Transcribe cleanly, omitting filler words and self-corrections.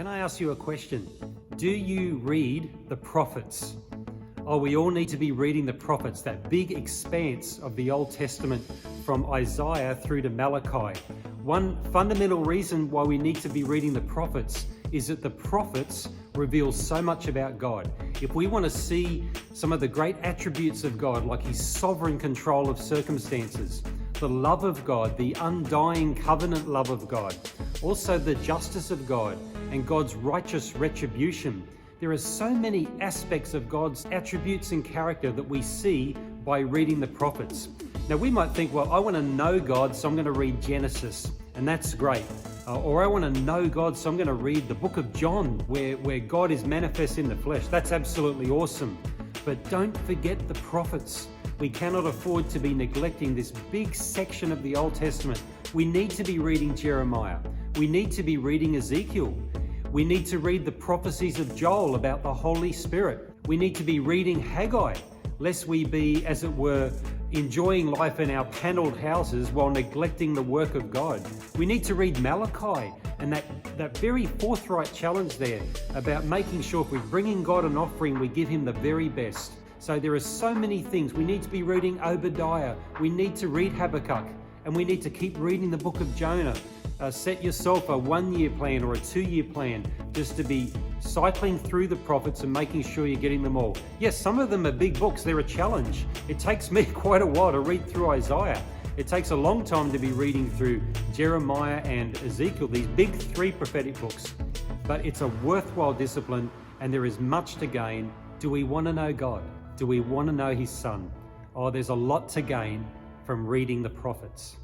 Can I ask you a question? Do you read the prophets? Oh, we all need to be reading the prophets, that big expanse of the Old Testament from Isaiah through to Malachi. One fundamental reason why we need to be reading the prophets is that the prophets reveal so much about God. If we want to see some of the great attributes of God, like His sovereign control of circumstances, the love of God, the undying covenant love of God, also the justice of God and God's righteous retribution, there are so many aspects of God's attributes and character that we see by reading the prophets. Now we might think, well, I want to know God, so I'm going to read Genesis, and that's great. Or I want to know God, so I'm going to read the book of John, where God is manifest in the flesh. That's absolutely awesome. But don't forget the prophets. We cannot afford to be neglecting this big section of the Old Testament. We need to be reading Jeremiah. We need to be reading Ezekiel. We need to read the prophecies of Joel about the Holy Spirit. We need to be reading Haggai, lest we be, as it were, enjoying life in our panelled houses while neglecting the work of God. We need to read Malachi and that very forthright challenge there about making sure if we're bringing God an offering, we give Him the very best. So there are so many things. We need to be reading Obadiah. We need to read Habakkuk, and we need to keep reading the book of Jonah. Set yourself a 1-year plan or a 2-year plan just to be cycling through the prophets and making sure you're getting them all. Yes, some of them are big books. They're a challenge. It takes me quite a while to read through Isaiah. It takes a long time to be reading through Jeremiah and Ezekiel, these big 3 prophetic books. But it's a worthwhile discipline, and there is much to gain. Do we want to know God? Do we want to know His Son? Oh, there's a lot to gain from reading the prophets.